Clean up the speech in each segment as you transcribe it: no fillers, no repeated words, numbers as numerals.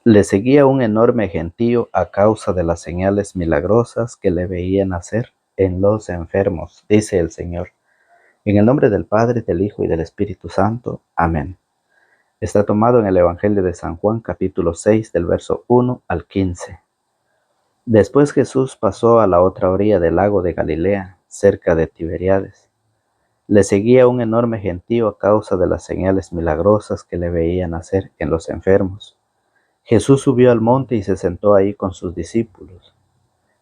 Le seguía un enorme gentío a causa de las señales milagrosas que le veían hacer en los enfermos, dice el Señor. En el nombre del Padre, del Hijo y del Espíritu Santo. Amén. Está tomado en el Evangelio de San Juan, capítulo 6, del verso 1 al 15. Después Jesús pasó a la otra orilla del lago de Galilea, cerca de Tiberíades. Le seguía un enorme gentío a causa de las señales milagrosas que le veían hacer en los enfermos. Jesús subió al monte y se sentó ahí con sus discípulos.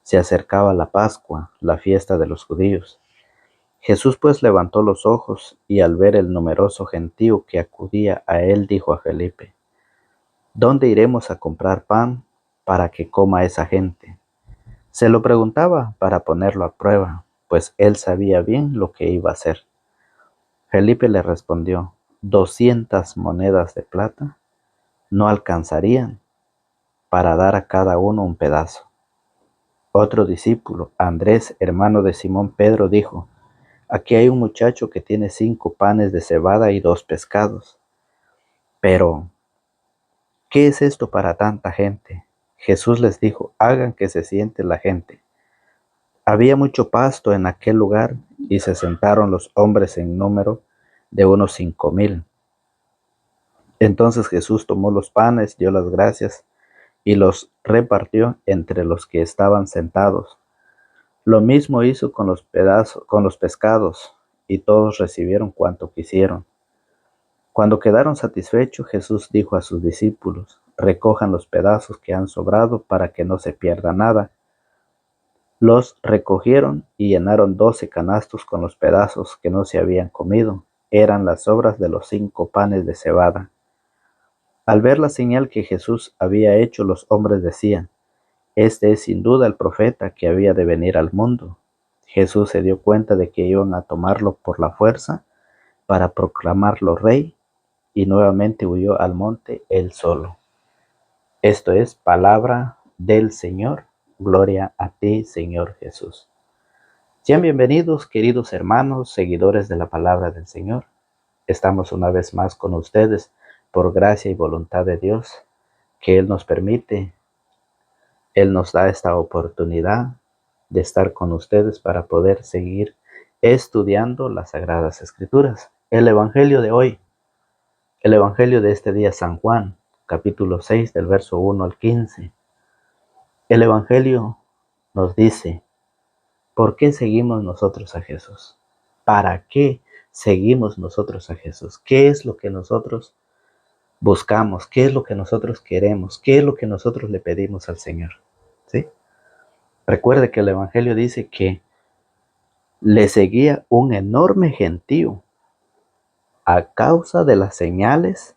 Se acercaba la Pascua, la fiesta de los judíos. Jesús pues levantó los ojos y al ver el numeroso gentío que acudía a él, dijo a Felipe: ¿Dónde iremos a comprar pan para que coma esa gente? Se lo preguntaba para ponerlo a prueba, pues él sabía bien lo que iba a hacer. Felipe le respondió: 200 monedas de plata no alcanzarían para dar a cada uno un pedazo. Otro discípulo, Andrés, hermano de Simón Pedro, dijo: Aquí hay un muchacho que tiene 5 panes de cebada y 2 pescados. Pero, ¿qué es esto para tanta gente? Jesús les dijo: hagan que se siente la gente. Había mucho pasto en aquel lugar y se sentaron los hombres en número de unos 5,000. Entonces Jesús tomó los panes, dio las gracias y los repartió entre los que estaban sentados. Lo mismo hizo con los pescados, y todos recibieron cuanto quisieron. Cuando quedaron satisfechos, Jesús dijo a sus discípulos: recojan los pedazos que han sobrado para que no se pierda nada. Los recogieron y llenaron 12 canastos con los pedazos que no se habían comido. Eran las sobras de los 5 panes de cebada. Al ver la señal que Jesús había hecho, los hombres decían: este es sin duda el profeta que había de venir al mundo. Jesús se dio cuenta de que iban a tomarlo por la fuerza para proclamarlo rey, y nuevamente huyó al monte él solo. Esto es palabra del Señor. Gloria a ti, Señor Jesús. Sean bienvenidos, queridos hermanos, seguidores de la palabra del Señor. Estamos una vez más con ustedes por gracia y voluntad de Dios, que Él nos permite. Él nos da esta oportunidad de estar con ustedes para poder seguir estudiando las Sagradas Escrituras. El Evangelio de hoy, el Evangelio de este día, San Juan, capítulo 6, del verso 1 al 15. El Evangelio nos dice: ¿por qué seguimos nosotros a Jesús? ¿Para qué seguimos nosotros a Jesús? ¿Qué es lo que nosotros buscamos? ¿Qué es lo que nosotros queremos? ¿Qué es lo que nosotros le pedimos al Señor? ¿Sí? Recuerde que el Evangelio dice que le seguía un enorme gentío a causa de las señales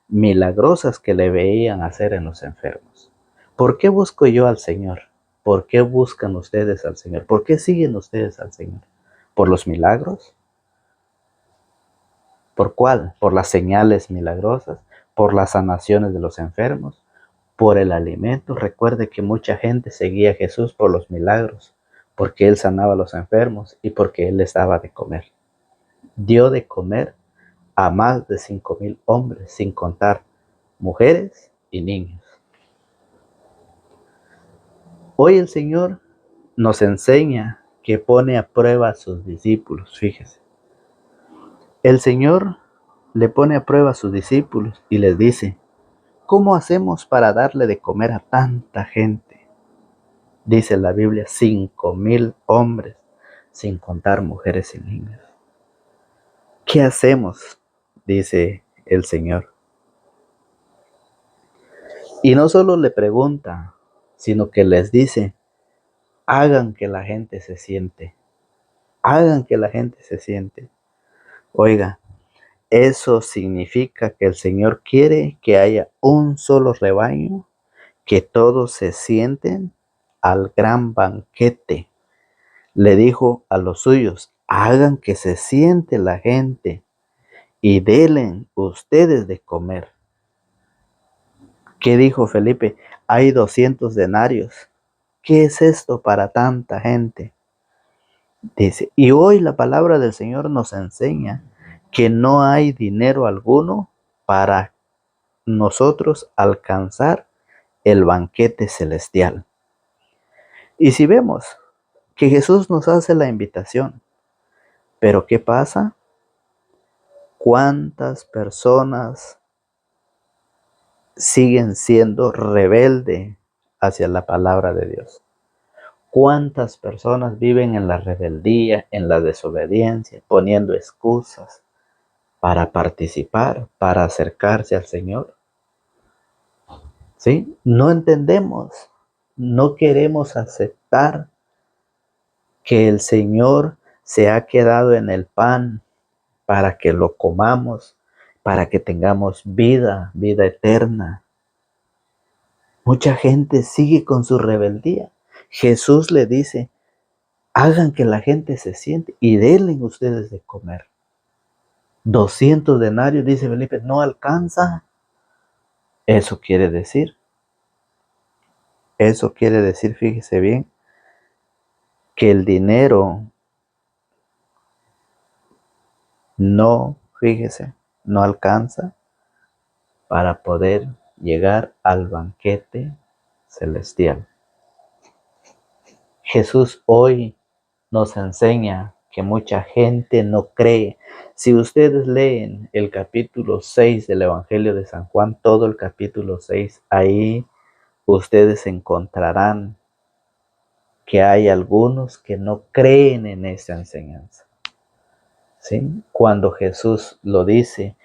milagrosas que le veían hacer en los enfermos. ¿Por qué busco yo al Señor? ¿Por qué buscan ustedes al Señor? ¿Por qué siguen ustedes al Señor? ¿Por los milagros? ¿Por cuál? ¿Por las señales milagrosas? ¿Por las sanaciones de los enfermos? ¿Por el alimento? Recuerde que mucha gente seguía a Jesús por los milagros, porque Él sanaba a los enfermos y porque Él les daba de comer. Dio de comer a más de 5,000 hombres, sin contar mujeres y niños. Hoy el Señor nos enseña que pone a prueba a sus discípulos, fíjese. El Señor le pone a prueba a sus discípulos y les dice: ¿cómo hacemos para darle de comer a tanta gente? Dice la Biblia, 5,000 hombres, sin contar mujeres y niños. ¿Qué hacemos? Dice el Señor. Y no solo le pregunta, sino que les dice: hagan que la gente se siente. Hagan que la gente se siente. Oiga, eso significa que el Señor quiere que haya un solo rebaño, que todos se sienten al gran banquete. Le dijo a los suyos: hagan que se siente la gente y denle ustedes de comer. ¿Qué dijo Felipe? Hay 200 denarios. ¿Qué es esto para tanta gente? Dice, y hoy la palabra del Señor nos enseña que no hay dinero alguno para nosotros alcanzar el banquete celestial. Y si vemos que Jesús nos hace la invitación, pero ¿qué pasa? ¿Cuántas personas siguen siendo rebeldes hacia la palabra de Dios? ¿Cuántas personas viven en la rebeldía, en la desobediencia, poniendo excusas para participar, para acercarse al Señor? ¿Sí? No entendemos, no queremos aceptar que el Señor se ha quedado en el pan para que lo comamos, para que tengamos vida, vida eterna. Mucha gente sigue con su rebeldía. Jesús le dice, hagan que la gente se siente y denle ustedes de comer. 200 denarios, dice Felipe, no alcanza. Eso quiere decir, fíjese bien, que el dinero no alcanza para poder llegar al banquete celestial. Jesús hoy nos enseña que mucha gente no cree. Si ustedes leen el capítulo 6 del Evangelio de San Juan, todo el capítulo 6, ahí ustedes encontrarán que hay algunos que no creen en esa enseñanza. ¿Sí? Cuando Jesús lo dice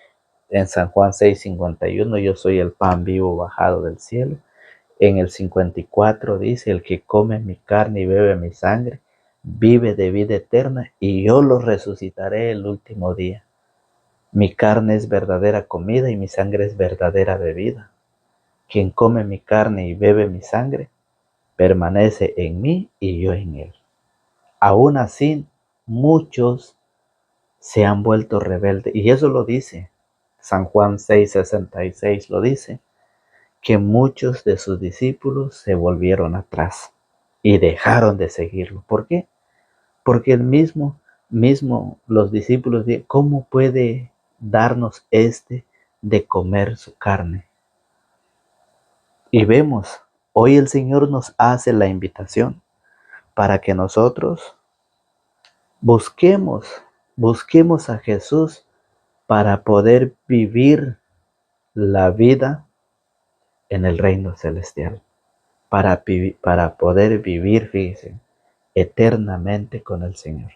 en San Juan 6:51, yo soy el pan vivo bajado del cielo. En el 54 dice, el que come mi carne y bebe mi sangre, vive de vida eterna y yo lo resucitaré el último día. Mi carne es verdadera comida y mi sangre es verdadera bebida. Quien come mi carne y bebe mi sangre, permanece en mí y yo en él. Aún así, muchos se han vuelto rebeldes. Y eso lo dice San Juan 6:66, lo dice, que muchos de sus discípulos se volvieron atrás y dejaron de seguirlo. ¿Por qué? Porque el mismo los discípulos dijeron, ¿cómo puede darnos de comer su carne? Y vemos, hoy el Señor nos hace la invitación para que nosotros busquemos a Jesús para poder vivir la vida en el reino celestial, para poder vivir, fíjense, eternamente con el Señor.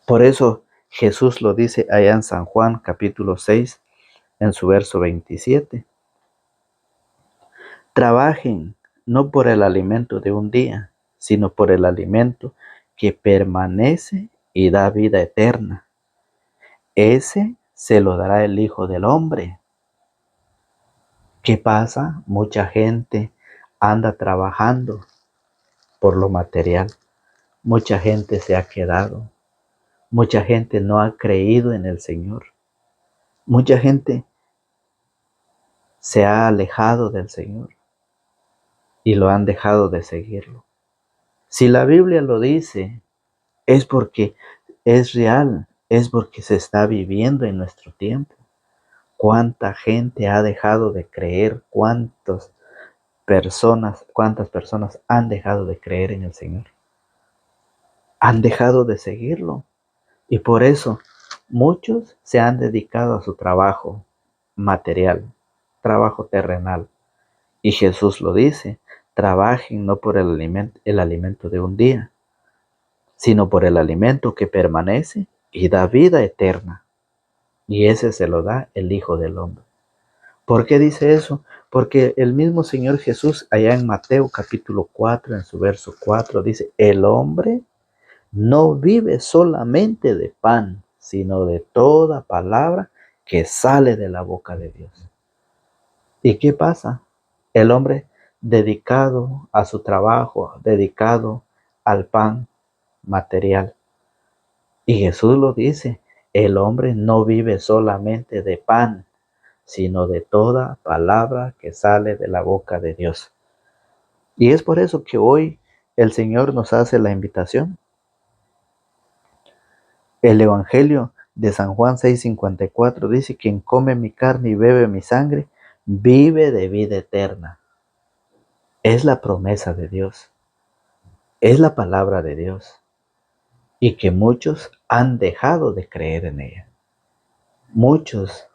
Por eso Jesús lo dice allá en San Juan capítulo 6, en su verso 27. Trabajen no por el alimento de un día, sino por el alimento que permanece y da vida eterna. Ese se lo dará el Hijo del Hombre. ¿Qué pasa? Mucha gente anda trabajando por lo material. Mucha gente se ha quedado. Mucha gente no ha creído en el Señor. Mucha gente se ha alejado del Señor y lo han dejado de seguirlo. Si la Biblia lo dice, es porque es real, es porque se está viviendo en nuestro tiempo. ¿Cuánta gente ha dejado de creer? ¿Cuántas personas han dejado de creer en el Señor? Han dejado de seguirlo. Y por eso muchos se han dedicado a su trabajo material, trabajo terrenal. Y Jesús lo dice, trabajen no por el alimento de un día, sino por el alimento que permanece y da vida eterna. Y ese se lo da el Hijo del Hombre. ¿Por qué dice eso? Porque el mismo Señor Jesús, allá en Mateo capítulo 4, en su verso 4, dice, el hombre no vive solamente de pan, sino de toda palabra que sale de la boca de Dios. ¿Y qué pasa? El hombre dedicado a su trabajo, dedicado al pan material. Y Jesús lo dice, el hombre no vive solamente de pan, sino de toda palabra que sale de la boca de Dios. Y es por eso que hoy el Señor nos hace la invitación. El Evangelio de San Juan 6:54 dice, quien come mi carne y bebe mi sangre, vive de vida eterna. es la promesa de Dios, es la palabra de Dios, y que muchos han dejado de creer en ella. Muchos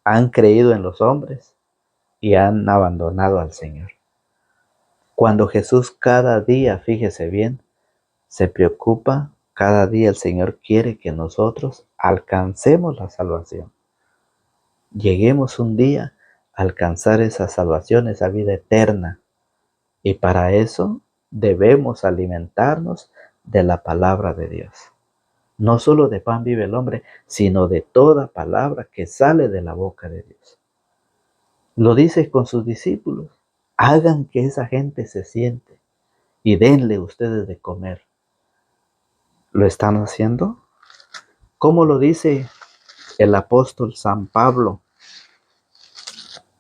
han creído en los hombres y han abandonado al Señor. Cuando Jesús cada día, fíjese bien, se preocupa, cada día el Señor quiere que nosotros alcancemos la salvación. Lleguemos un día a alcanzar esa salvación, esa vida eterna. Y para eso debemos alimentarnos de la palabra de Dios. No solo de pan vive el hombre, sino de toda palabra que sale de la boca de Dios. Lo dice con sus discípulos. Hagan que esa gente se siente y denle ustedes de comer. ¿Lo están haciendo? ¿Cómo lo dice el apóstol San Pablo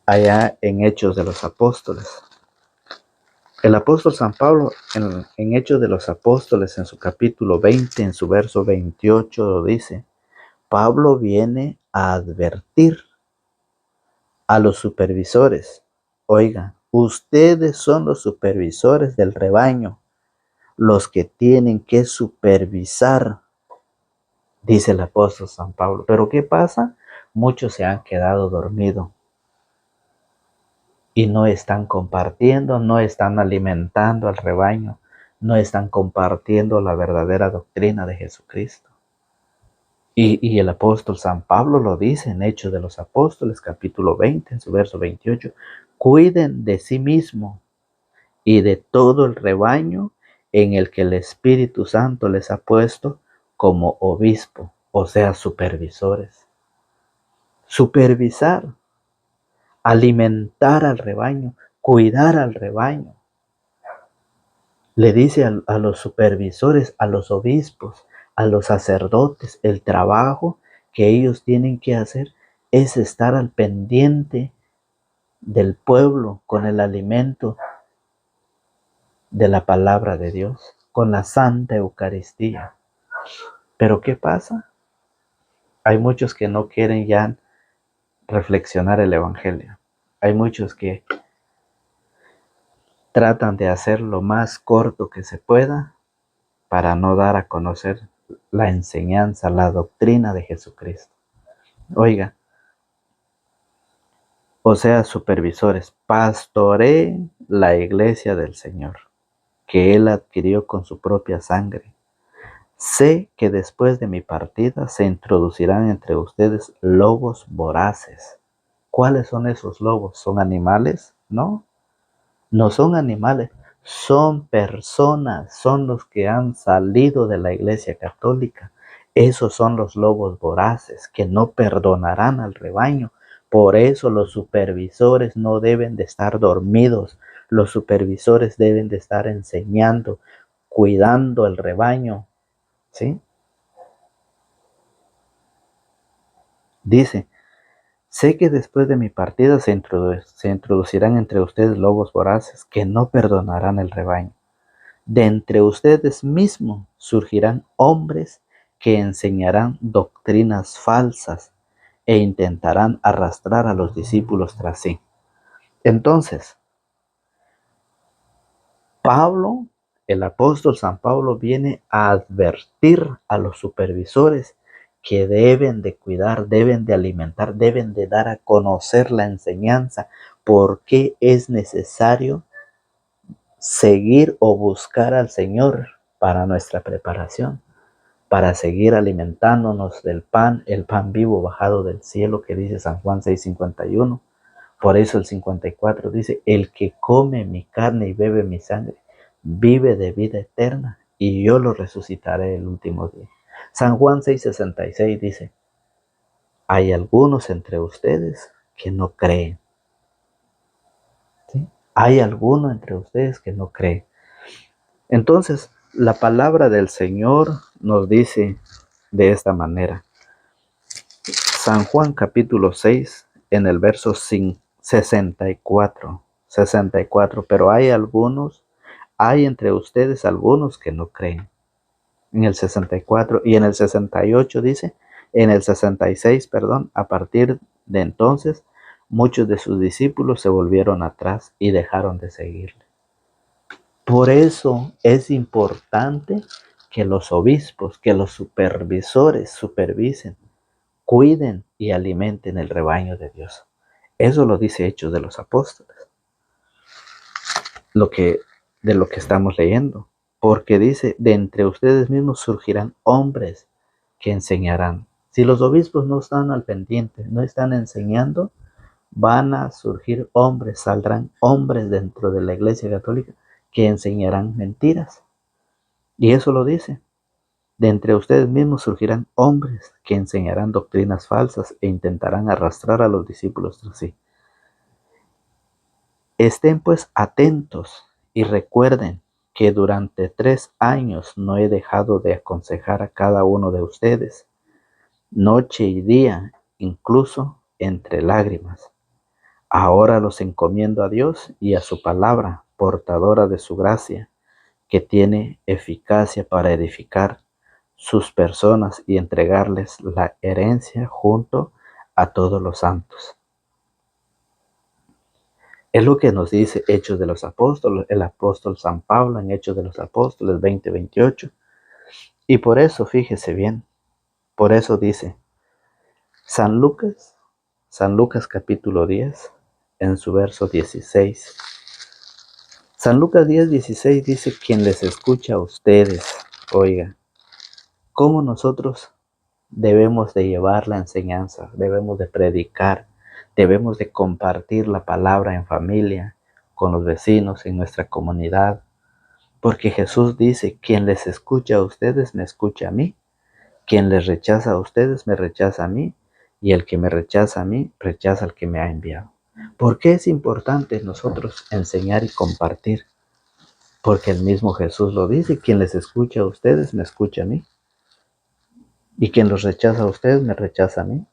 allá en Hechos de los Apóstoles? El apóstol San Pablo en Hechos de los Apóstoles, en su capítulo 20, en su verso 28, lo dice: Pablo viene a advertir a los supervisores. Oigan, ustedes son los supervisores del rebaño, los que tienen que supervisar, dice el apóstol San Pablo. Pero ¿qué pasa? Muchos se han quedado dormidos y no están compartiendo, no están alimentando al rebaño, no están compartiendo la verdadera doctrina de Jesucristo. Y el apóstol San Pablo lo dice en Hechos de los Apóstoles, capítulo 20, en su verso 28. Cuiden de sí mismo y de todo el rebaño en el que el Espíritu Santo les ha puesto como obispo, o sea, supervisores. Supervisar, alimentar al rebaño, cuidar al rebaño. Le dice a los supervisores, a los obispos, a los sacerdotes, el trabajo que ellos tienen que hacer es estar al pendiente del pueblo con el alimento de la palabra de Dios, con la Santa Eucaristía. Pero ¿qué pasa? Hay muchos que no quieren ya reflexionar el Evangelio. Hay muchos que tratan de hacer lo más corto que se pueda para no dar a conocer la enseñanza, la doctrina de Jesucristo. Oiga, o sea, supervisores, pastoreen la iglesia del Señor, que Él adquirió con su propia sangre. Sé que después de mi partida se introducirán entre ustedes lobos voraces. ¿Cuáles son esos lobos? ¿Son animales? No, no son animales, son personas, son los que han salido de la Iglesia Católica. Esos son los lobos voraces que no perdonarán al rebaño. Por eso los supervisores no deben de estar dormidos. Los supervisores deben de estar enseñando, cuidando el rebaño. ¿Sí? Dice: sé que después de mi partida se introducirán entre ustedes lobos voraces que no perdonarán el rebaño. De entre ustedes mismos surgirán hombres que enseñarán doctrinas falsas e intentarán arrastrar a los discípulos tras sí. Entonces, Pablo, el apóstol San Pablo, viene a advertir a los supervisores que deben de cuidar, deben de alimentar, deben de dar a conocer la enseñanza, porque es necesario seguir o buscar al Señor para nuestra preparación, para seguir alimentándonos del pan, el pan vivo bajado del cielo, que dice San Juan 6:51. Por eso el 54 dice: el que come mi carne y bebe mi sangre, vive de vida eterna, y yo lo resucitaré el último día. San Juan 6:66 dice: hay algunos entre ustedes que no creen. ¿Sí? Hay algunos entre ustedes que no creen. Entonces, la palabra del Señor nos dice de esta manera. San Juan capítulo 6, en el verso 64, pero hay entre ustedes algunos que no creen. En el 64 y en el 68 dice, en el 66, perdón, a partir de entonces, muchos de sus discípulos se volvieron atrás y dejaron de seguirle. Por eso es importante que los obispos, que los supervisores supervisen, cuiden y alimenten el rebaño de Dios. Eso lo dice Hechos de los Apóstoles, de lo que estamos leyendo. Porque dice, de entre ustedes mismos surgirán hombres que enseñarán. Si los obispos no están al pendiente, no están enseñando, van a surgir hombres, saldrán hombres dentro de la Iglesia Católica que enseñarán mentiras. Y eso lo dice. De entre ustedes mismos surgirán hombres que enseñarán doctrinas falsas e intentarán arrastrar a los discípulos tras sí. Estén pues atentos y recuerden que durante 3 años no he dejado de aconsejar a cada uno de ustedes, noche y día, incluso entre lágrimas. Ahora los encomiendo a Dios y a su palabra, portadora de su gracia, que tiene eficacia para edificar sus personas y entregarles la herencia junto a todos los santos. Es lo que nos dice Hechos de los Apóstoles, el apóstol San Pablo en Hechos de los Apóstoles 20:28. Y por eso, fíjese bien, por eso dice San Lucas capítulo 10, en su verso 16. San Lucas 10:16 dice, quien les escucha a ustedes, oiga, cómo nosotros debemos de llevar la enseñanza, debemos de predicar, debemos de compartir la palabra en familia, con los vecinos, en nuestra comunidad. Porque Jesús dice, quien les escucha a ustedes, me escucha a mí. Quien les rechaza a ustedes, me rechaza a mí. Y el que me rechaza a mí, rechaza al que me ha enviado. ¿Por qué es importante nosotros enseñar y compartir? Porque el mismo Jesús lo dice, quien les escucha a ustedes, me escucha a mí. Y quien los rechaza a ustedes, me rechaza a mí.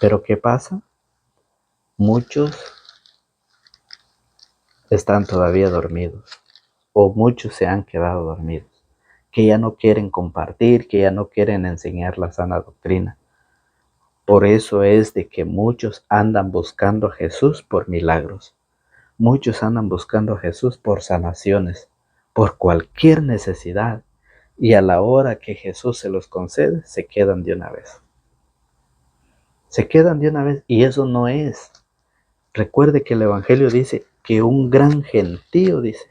Pero ¿qué pasa? Muchos están todavía dormidos, o muchos se han quedado dormidos, que ya no quieren compartir, que ya no quieren enseñar la sana doctrina. Por eso es de que muchos andan buscando a Jesús por milagros. Muchos andan buscando a Jesús por sanaciones, por cualquier necesidad. Y a la hora que Jesús se los concede, se quedan de una vez. Se quedan de una vez y eso no es. Recuerde que el Evangelio dice que un gran gentío, dice.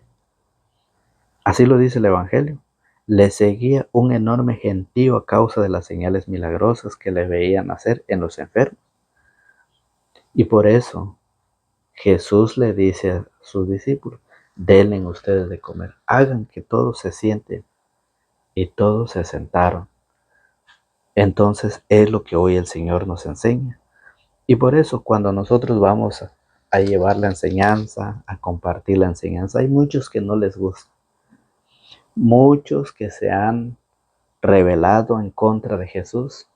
Así lo dice el Evangelio. Le seguía un enorme gentío a causa de las señales milagrosas que le veían hacer en los enfermos. Y por eso Jesús le dice a sus discípulos, denle ustedes de comer, hagan que todos se sienten. Y todos se sentaron. Entonces es lo que hoy el Señor nos enseña. Y por eso cuando nosotros vamos a llevar la enseñanza, a compartir la enseñanza, hay muchos que no les gusta. Muchos que se han rebelado en contra de Jesús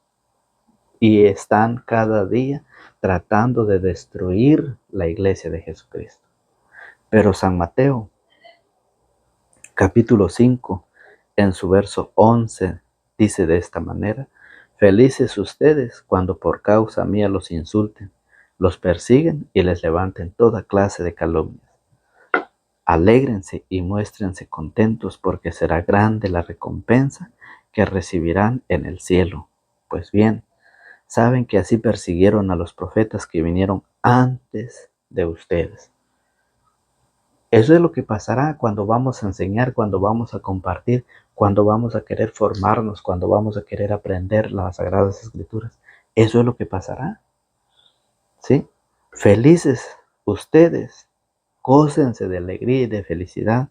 y están cada día tratando de destruir la iglesia de Jesucristo. Pero San Mateo, capítulo 5, en su verso 11, dice de esta manera, felices ustedes cuando por causa mía los insulten, los persiguen y les levanten toda clase de calumnias. Alégrense y muéstrense contentos porque será grande la recompensa que recibirán en el cielo. Pues bien, saben que así persiguieron a los profetas que vinieron antes de ustedes. Eso es lo que pasará cuando vamos a enseñar, cuando vamos a compartir, cuando vamos a querer formarnos, cuando vamos a querer aprender las Sagradas Escrituras. Eso es lo que pasará. ¿Sí? Felices ustedes, gócense de alegría y de felicidad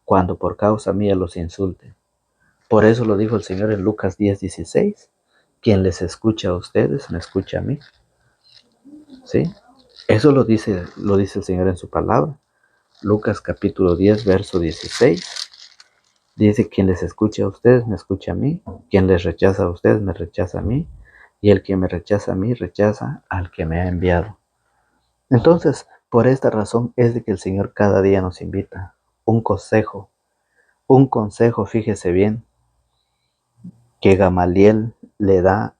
cuando por causa mía los insulten. Por eso lo dijo el Señor en Lucas 10:16. Quien les escucha a ustedes, me escucha a mí. ¿Sí? Eso lo dice el Señor en su palabra. Lucas capítulo 10, verso 16. Dice, quien les escucha a ustedes, me escucha a mí. Quien les rechaza a ustedes, me rechaza a mí. Y el que me rechaza a mí, rechaza al que me ha enviado. Entonces, por esta razón es de que el Señor cada día nos invita. Un consejo, fíjese bien, que Gamaliel le da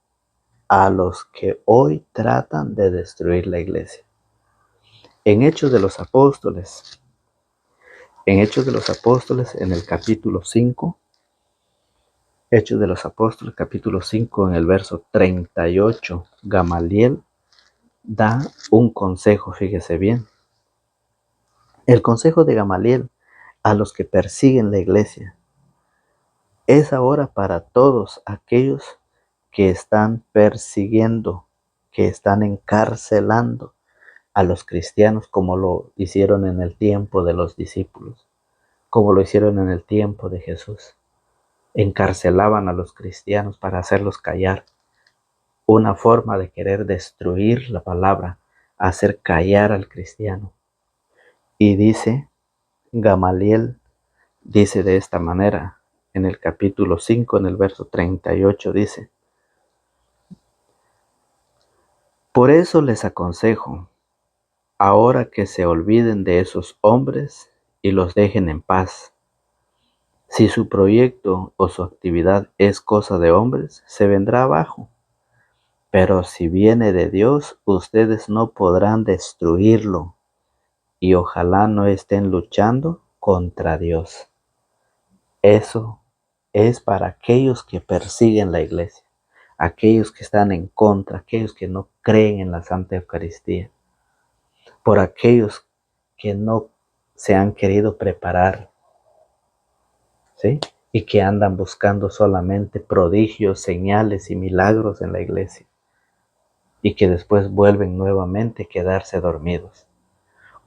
a los que hoy tratan de destruir la iglesia. En Hechos de los Apóstoles, En Hechos de los Apóstoles, en el capítulo 5, Hechos de los Apóstoles, capítulo 5, en el verso 38, Gamaliel da un consejo, fíjese bien. El consejo de Gamaliel a los que persiguen la iglesia es ahora para todos aquellos que están persiguiendo, que están encarcelando a los cristianos como lo hicieron en el tiempo de los discípulos, como lo hicieron en el tiempo de Jesús. Encarcelaban a los cristianos para hacerlos callar. Una forma de querer destruir la palabra, hacer callar al cristiano. Y dice, Gamaliel dice de esta manera, en el capítulo 5, en el verso 38 dice: por eso les aconsejo, ahora que se olviden de esos hombres y los dejen en paz. Si su proyecto o su actividad es cosa de hombres, se vendrá abajo. Pero si viene de Dios, ustedes no podrán destruirlo. Y ojalá no estén luchando contra Dios. Eso es para aquellos que persiguen la iglesia, aquellos que están en contra, aquellos que no creen en la Santa Eucaristía, por aquellos que no se han querido preparar, ¿sí? Y que andan buscando solamente prodigios, señales y milagros en la iglesia, y que después vuelven nuevamente a quedarse dormidos.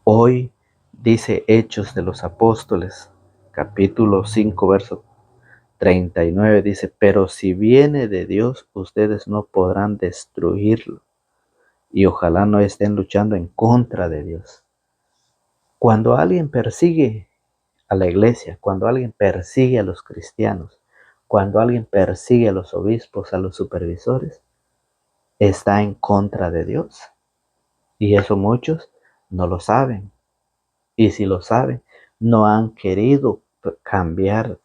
Hoy dice Hechos de los Apóstoles, capítulo 5, verso 39, dice: pero si viene de Dios, ustedes no podrán destruirlo, y ojalá no estén luchando en contra de Dios. Cuando alguien persigue a la iglesia, cuando alguien persigue a los cristianos, cuando alguien persigue a los obispos, a los supervisores, está en contra de Dios. Y eso muchos no lo saben. Y si lo saben, no han querido cambiar,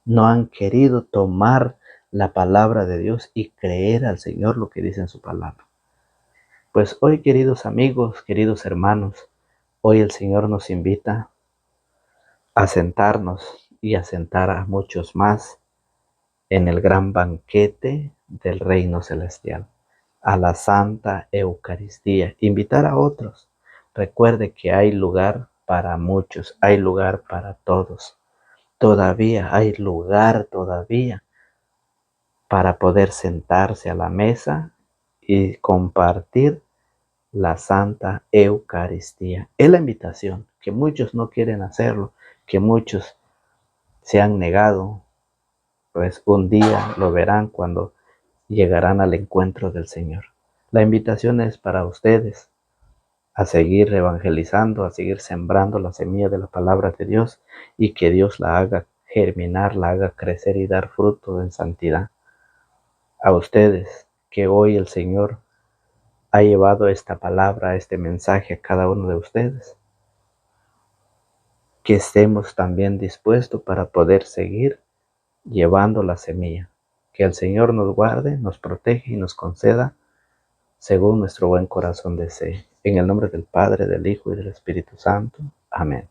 no han querido tomar la palabra de Dios y creer al Señor lo que dice en su palabra. Pues hoy, queridos amigos, queridos hermanos, hoy el Señor nos invita a sentarnos y a sentar a muchos más en el gran banquete del reino celestial, a la Santa Eucaristía. Invitar a otros. Recuerde que hay lugar para muchos, hay lugar para todos. Todavía hay lugar todavía para poder sentarse a la mesa y compartir la Santa Eucaristía. Es la invitación, que muchos no quieren hacerlo, que muchos se han negado, pues un día lo verán cuando llegarán al encuentro del Señor. La invitación es para ustedes a seguir evangelizando, a seguir sembrando la semilla de la palabra de Dios, y que Dios la haga germinar, la haga crecer y dar fruto en santidad. A ustedes, que hoy el Señor ha llevado esta palabra, este mensaje a cada uno de ustedes, que estemos también dispuestos para poder seguir llevando la semilla. Que el Señor nos guarde, nos protege y nos conceda según nuestro buen corazón desee. En el nombre del Padre, del Hijo y del Espíritu Santo. Amén.